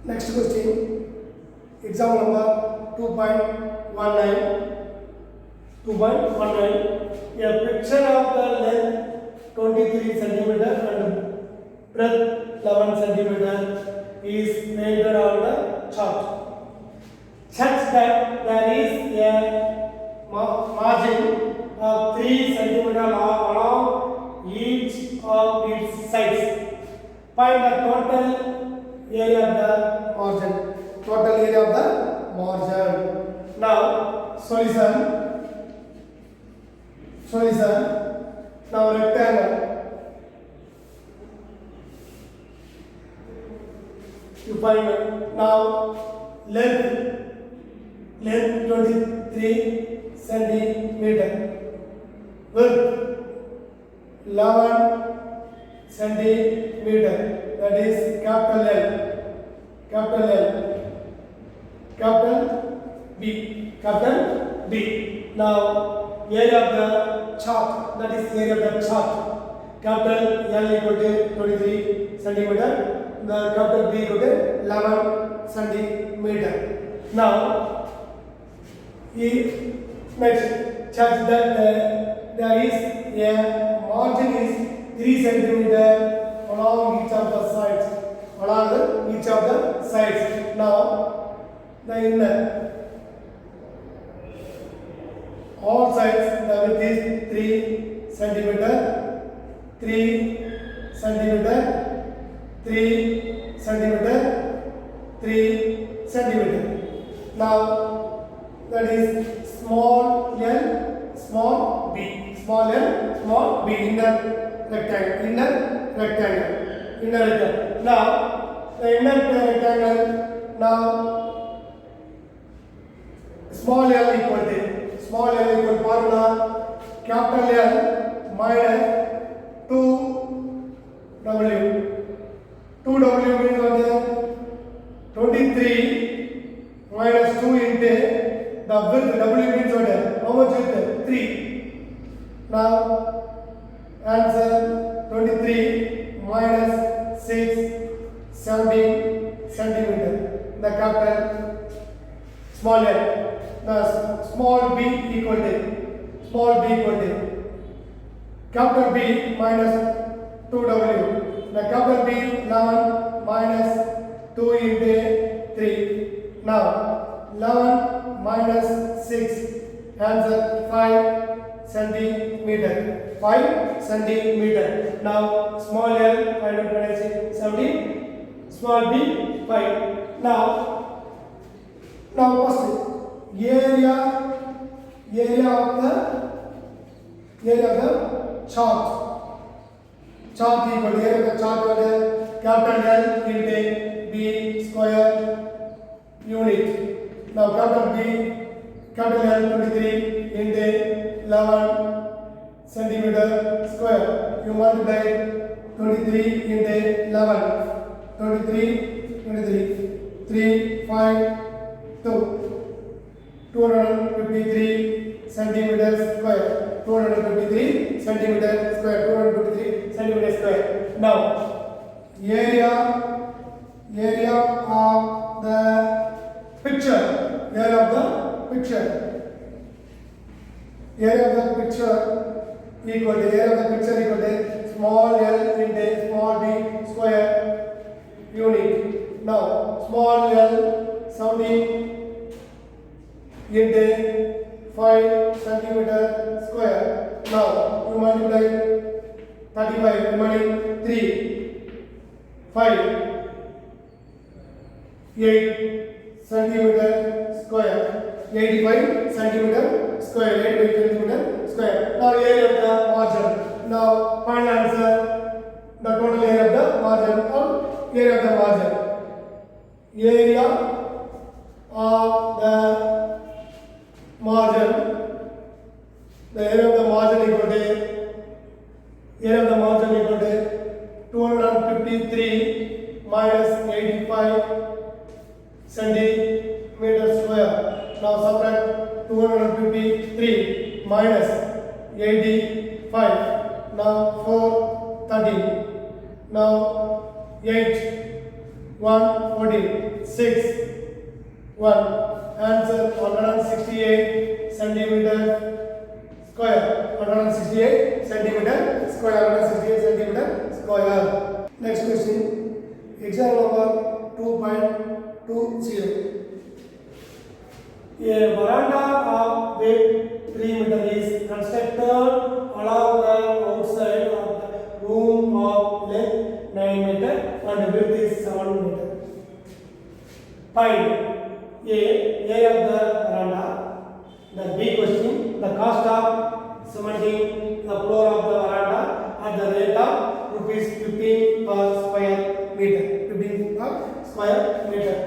Next question, example number 2.19. 2.19. A picture of the length 23 centimeter and breadth 11 centimeter is painted on the chart, such that there is a margin of 3 centimeter along each of its sides. Find the total area of the margin. Total area of the margin. Now, solution. Now rectangle. You find now length 23 centimeter, width 11 centimeter, that is capital L, capital B. Now area of the chart, that is area of the chart, capital L equal to 23 centimeter, the capital B equal to 11 centimeter. Now next, such that there is a margin is 3 centimeter along each of the sides. Now the inner, all sides the width is 3 centimeter, 3 centimeter, 3 centimeter, 3 centimeter. Now that is small l, small b, inner rectangle. Now the inner rectangle, now small l equal formula capital L minus 2w. 2w means what? 23 minus 2 into the width. W means what? How much width? 3. Now answer 23 minus 6, 17 centimeter. The capital small l. The small b equal to capital B minus 2w. The capital B 11 minus 2 into 3. Now 11 minus 6, answer 5 centimeter. 5 centimeter. Now small l, I will write 17, small b 5. Now first area of the chart equal to area of the chart capital L into B square unit. Now capital L 23 into 11 centimeter square. You multiply 23 into 11. 3, 5, 2. 253 centimeters square. 253 centimeters square. Now area of the picture. Area of the picture equal to small l into small b square unit. Now small l 17 into 5 centimeter square. Now you multiply 35 remaining 3, 5, 8 centimeter square, 85 centimeter square. Now area of the margin. Now final answer, the total area of the margin or area of the margin. Area of the margin. The area of the margin equal to 253 minus 85 centimeter square. Now subtract 253 minus 85. Now 4 13. Now 8 1 14. 1. Answer 168 centimeter square. 168 centimeter square. 168 centimeter square. Next question. Example number 2.20. A veranda of width 3 meter is constructed along the outside of the room of length 9 meter and width is 7 meter. Find area of the veranda. The B question, the cost of cementing the floor of the veranda at the rate of rupees 15 per square meter. 15 per square meter.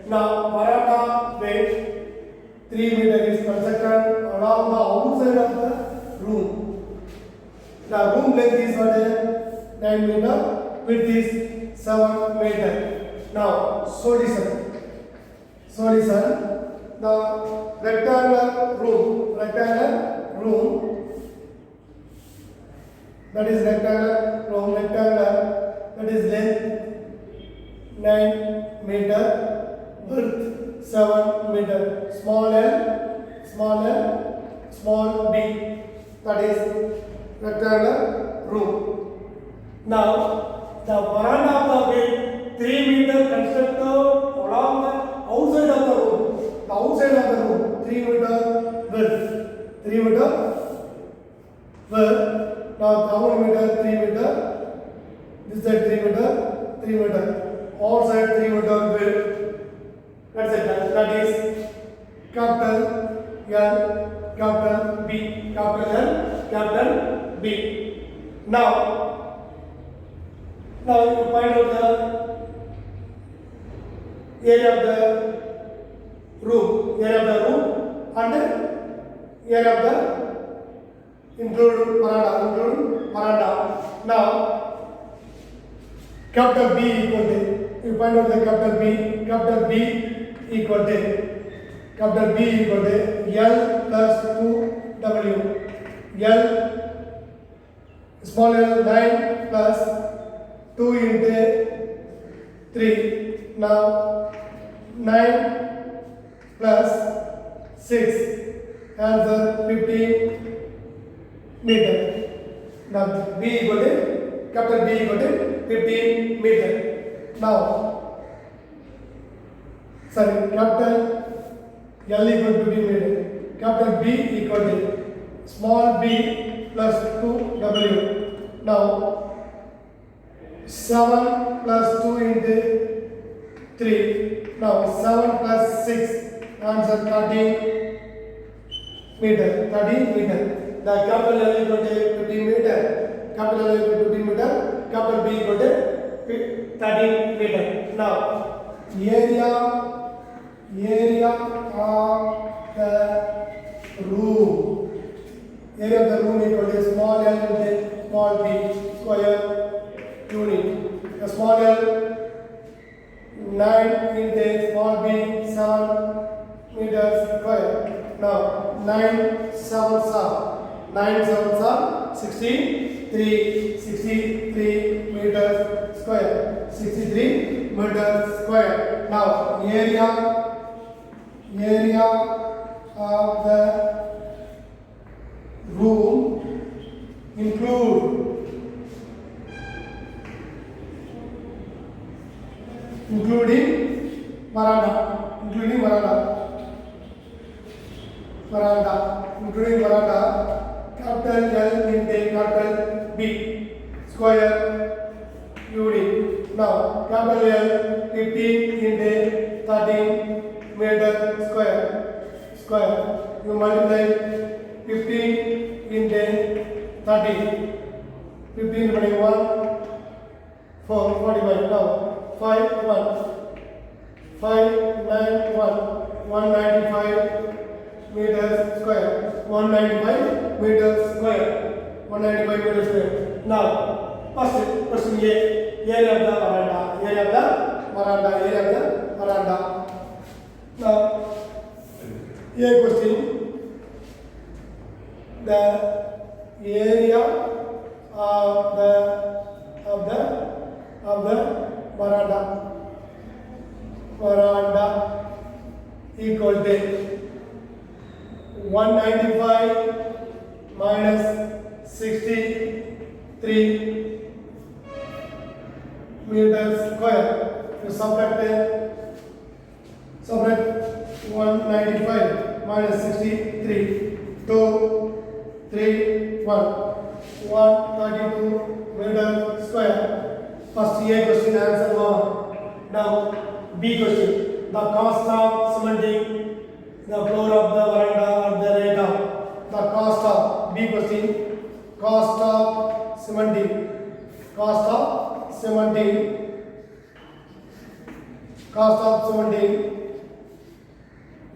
Now veranda width 3 meter is constructed along the outside of the room. The room length is what? 9 meter, width is 7 meter. Now solution. The rectangular room, that is length 9 meter, width 7 meter, small l, small b, that is rectangular room. Now the veranda of the width 3 meter constructed along the outside of the room. The outside of the room 3 meter width. Now how many meter? 3 meter. This side 3 meter. All side 3 meter width. That's it. That is capital L, capital B, capital B. Now you find out the area of the room and area of the include veranda. Now capital B equal to, you find out the capital B equal to L plus 2W. L small l 9 plus 2 into 3. Now 9 plus 6, answer 15 meter. Now B equal to, capital B equal to 15 meter. Now capital L equal to 15 meter. Capital B equal to small b plus 2W. Now 7 plus 2 into 3. Now 7 plus 6, answer 13 meter. The capital L equal to 15 meter. Capital L equal to 15 meter. Capital B equal to 13 meter. Now area of the room. Area of the room equal to small l into small b square unit. The small l 9 into small b 7 meters square. Now 9 sevens are 63 meters square. 63 meters square. Now area of the room including veranda. Capital L into capital B square unit. Now capital L 15 into 13 meter square. You multiply 15 into 13. 15 by 1 4 45. Now 195 meters square. 195 meters square. Now first question A, area of the veranda. Now A question, the area of the veranda. veranda equal to 195 minus 63 meters square. You subtract 195 minus 63. 2, 3, 1. 132 meter square. First A question answer over. Now B question. The cost of cementing the floor of the veranda at the rate of. The cost of B question. Cost of cementing. Cost of cementing. Cost of cementing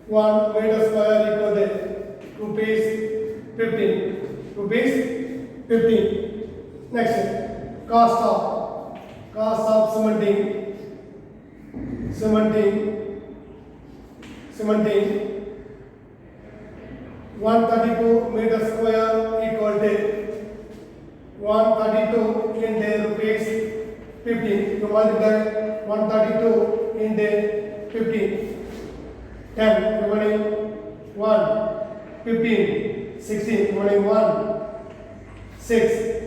1 meter square equal to rupees 15. Rupees 15. Next, cost of cementing 132 meter square equal to 132 into rupees 15. You multiply 132 into 15. 10 remaining 1, 15, 16 remaining 1, 6.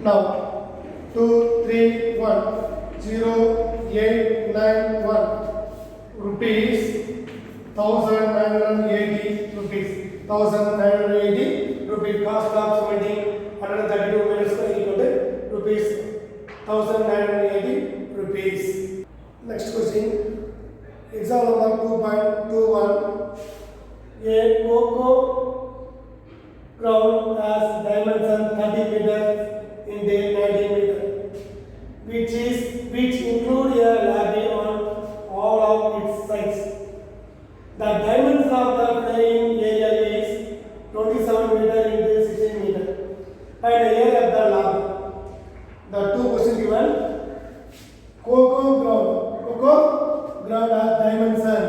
Now 2, 3, 1, 0, 8, 9, 1 rupees 1980 rupees. 1980 rupees cost of cementing 132 meters square equal to rupees 1980 rupees. Next question. Example number 2.21. A cocoa ground has dimension 30 meters into 90 meters, which include a lobby on all of its sides. The dimension of the playing area is 27 meters into 16 meters. Find the area of the lobby. The two questions given. Cocoa ground has dimension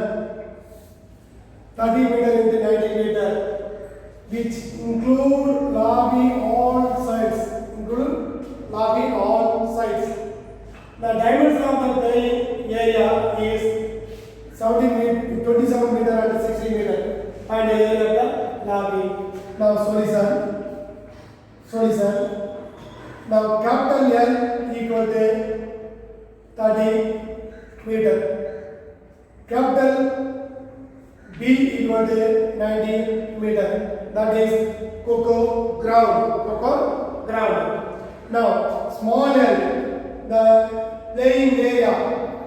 30 meter into 90 meter, which include lobby all sides. The dimension of the playing area is 27 meter and 60 meter. Find the area of the lobby. Now solution. Now capital L equal to 30 meter. Capital B equal to 90 meter. That is cocoa ground. Now small l, the playing area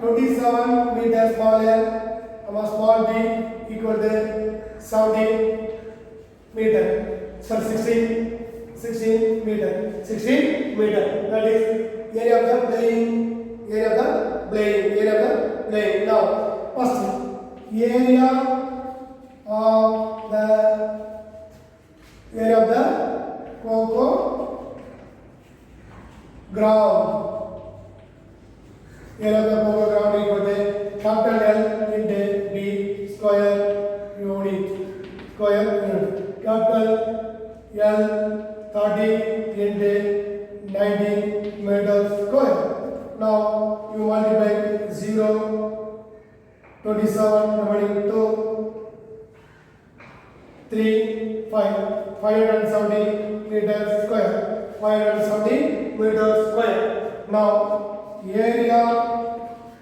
27 meter small l, small b equal to 70 meter. So 16 meter. That is area of the playing. Now first area of the cocoa ground. Area of the cocoa ground equal to capital L into B square unit. Capital L 30 into 90 meters square. Now you multiply 0, 27 remaining 2, 3, 5, 570 meters square. 570 meters square. Now area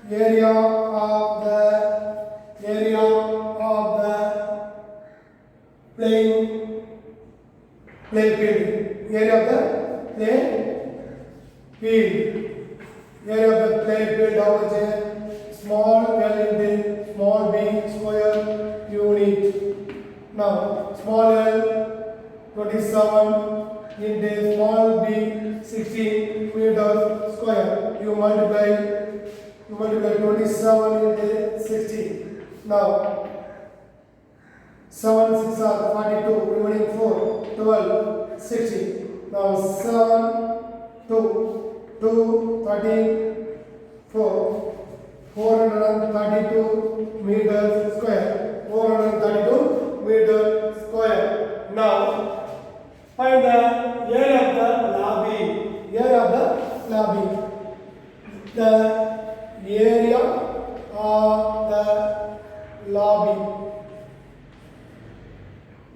of the playing field. Area of the play field. Area of the play field of small l into small b square unit. Now small l 27 into small b 16 meters square. You multiply 27 into 16. Now 7 6 are 42 remaining 4 12 16. Now 7 2 13 4 432 meters square. 432 meters square. Now find the area of the lobby. The area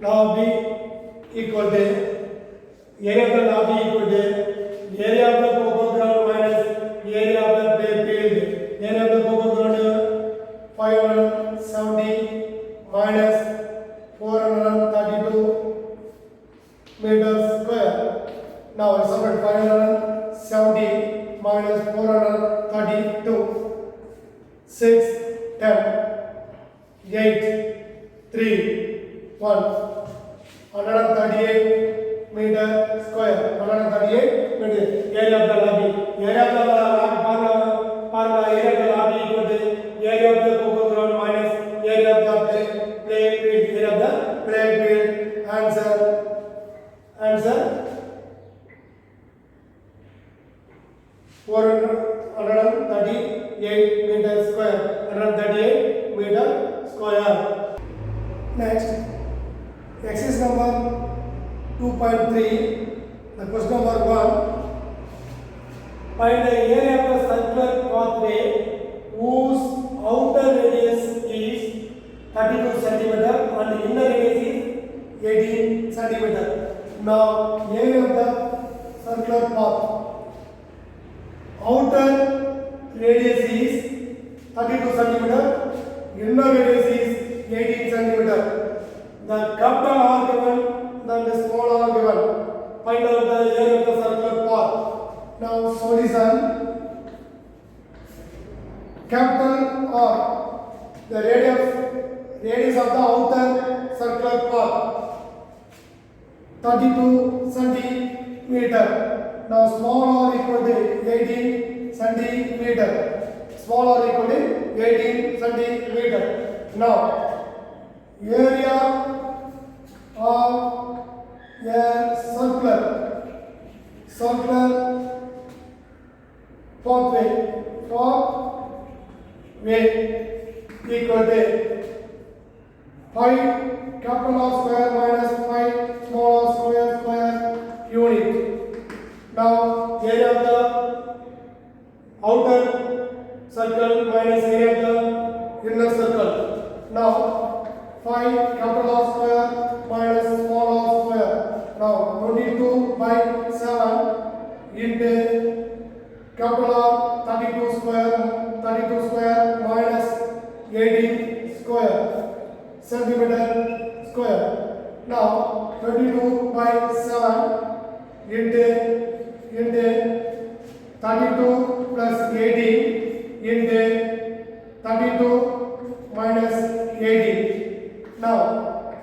Now B equal to area of the lab equal to area of the cocoa ground minus area of the play field. Area of the cocoa ground 570 minus 432 meters square. Now I subtract 570 minus 432. 6, 10, 8, 3, 1. 138 meter square. 138 meter. Area of the lobby. Area of the lobby formula area of the lobby equal to area of the cocoa ground minus area of the play field. Area of the play field. Answer 438 meter square. 138 meter square. Next, exercise number 2.3. The question number 1. Find the area of the circular pathway whose outer radius is 32 cm and inner radius is 18 cm. Now, area of the circular path. Outer radius is 32 cm, inner radius is 18 cm. The capital R given, then the small r given. Find out the area of the circular path. Now solution. Capital R, the radius of the outer circular path, 32 centimeter. Now small r equal to 18 centimeter. Small r equal to 18 centimeter. Now area of a circular pathway equal to 5 capital R square minus 5 small r square unit. Now area of the outer circle minus area of the inner circle. Now 5 capital R square minus small r square. Now 22 by 7 into capital R 32 square minus 18 square centimeter square. Now 22 by 7 into 32 plus 18 into 32 minus 18. Now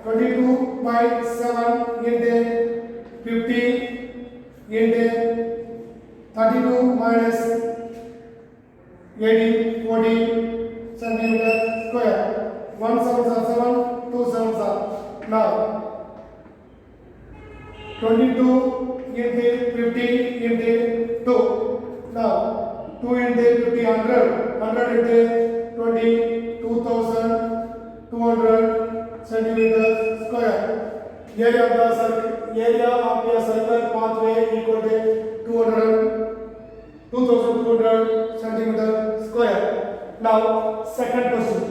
22 by 7 into 50 into 32 minus 18, 40 centimeter square. 1 7s are 7, 2 7s are. Now 22 into 50 into 2. Now 2 into 50 100 into 20 2200 centimeters square. Area of a circular pathway equal to 2200 centimeter square. Now second question.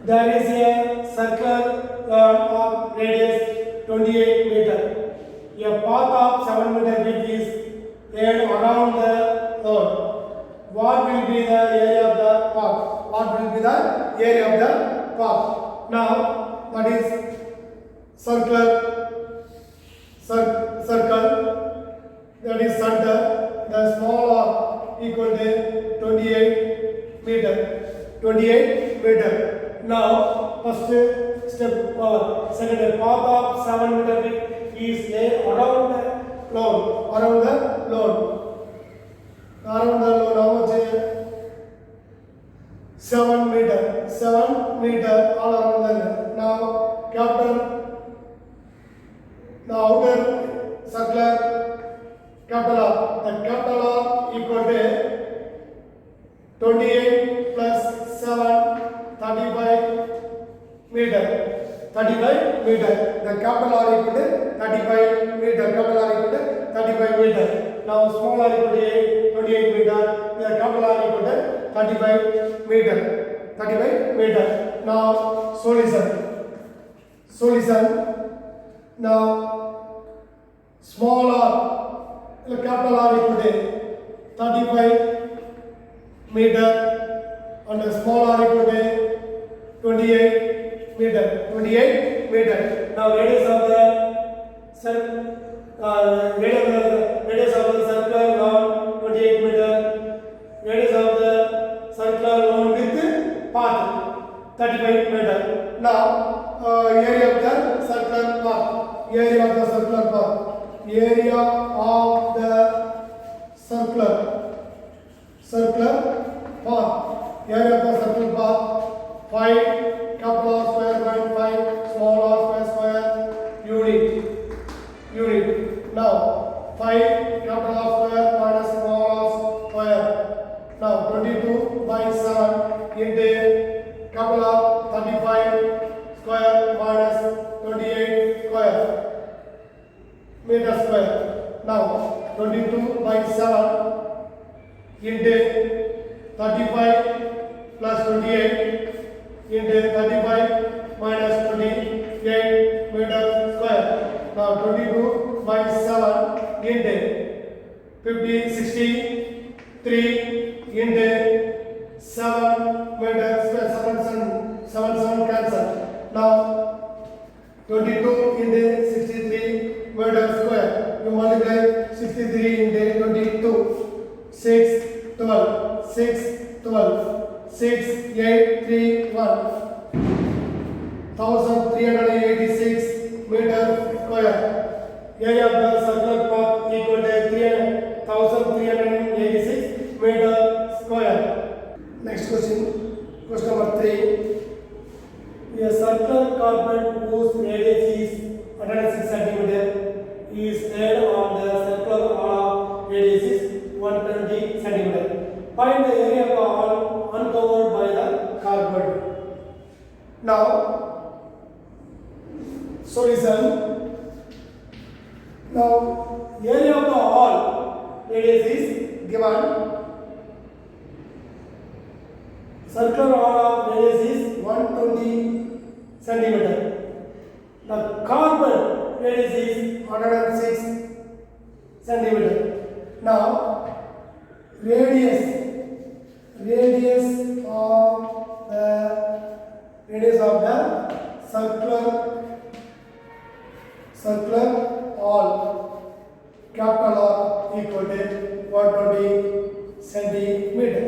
There is a circle of radius 28 meter. A path of 7 meter width is laid around the earth. What will be the area of the path? Now that is circle, that is center. The small r equal to 28 meter. Now first step second path of 7 meter width is laid around the load. How much? 7 meter all around the. Now capital, the outer circular capital R. The capital R equal to 28 plus 7, 35 meter. The capital R equal to 35 meter. Now small r equal to 28 meter. The capital R equal to 35 meter. Now solution. Solution. Now small r capital R equal to 35 meter and small r equal to 28 meter. 28 meter. Now radius of the radius of the circular lawn 28 meter. Radius of the circular lawn with path 35 meter. Now area of the circular path. Area of the circular path. Area of the circular path. Area of the circular path. 5 capital R square minus 5 small r square unit. Now 5 capital R square minus small r square. Now 22 by 7 into capital R 35 square minus 28 square meter square. Now 22 by 7 into 35 plus 28 into 35 minus 28 meter square. Now 22 by 7 into 50 63 into 7 meter square. 7 cancel. Now 22 into 63 meter square. You multiply 63 into 22. 6 12 6 12 6 8 3 1 1386 meter square. Area of the circular path equal to 1386 meter square. Next question. Question number 3. A circular carpet whose radius is 106 cm is laid on the circular wall radius is 120 cm. Find the area of the wall uncovered by the carpet. Now, solution. Now, area of the wall radius is given. Circular wall radius is 120 centimeter. The carpet radius is 106 centimeter. Now, radius of the circular wall capital R equal to 120 centimeter.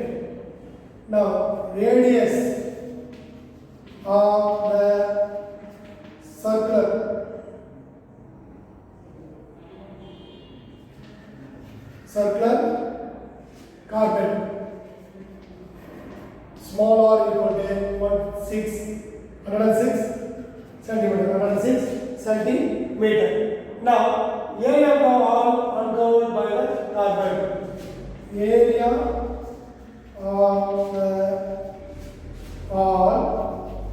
Now radius of the circular carpet small r equal to 106 centimeter. Now area of the wall uncovered by the carpet. Area of the wall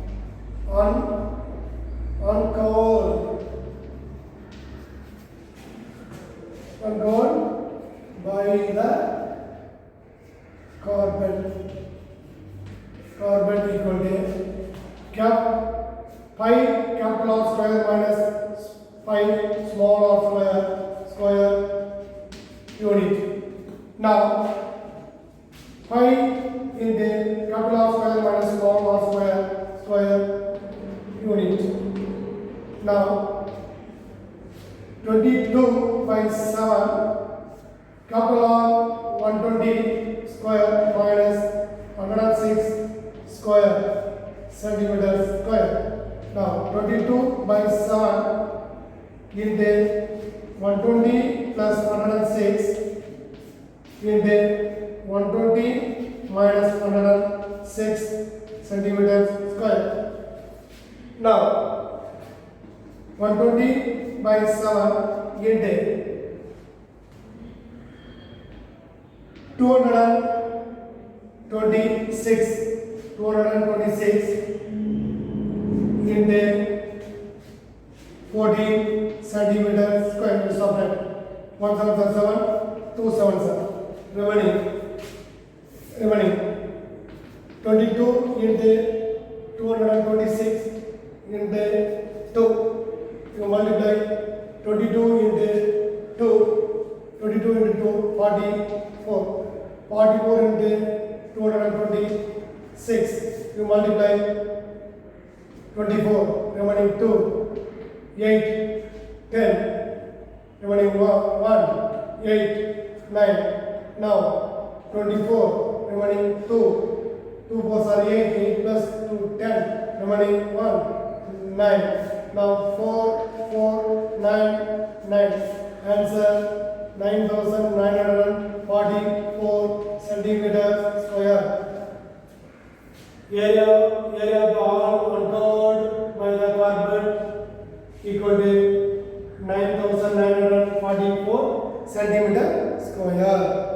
uncovered by the carpet equal to pi capital R square minus 5 small r square unit. Now pi into capital R square minus small r square unit. Now 22 by 7 capital R 120 square minus 106 square centimeter square. Now 22 by 7 into 120 plus 106 into 120 minus 106 centimeter square. Now 120 by 7 into 226 into 14 centimeter square. Subtract 177 277 remaining 22 into 226 into 2 22 into 2, 22 into 2, 44. 44 into 226. You multiply 24, remaining 2, 8, 10, remaining 1, 8, 9. Now 24, remaining 2, 2 4 are 8, 8 plus 2, 10, remaining 1, 9. Now 4, 9. Answer 9,944 centimeters square. Area of the all uncovered by the carbon equal to 9,944 centimeter square.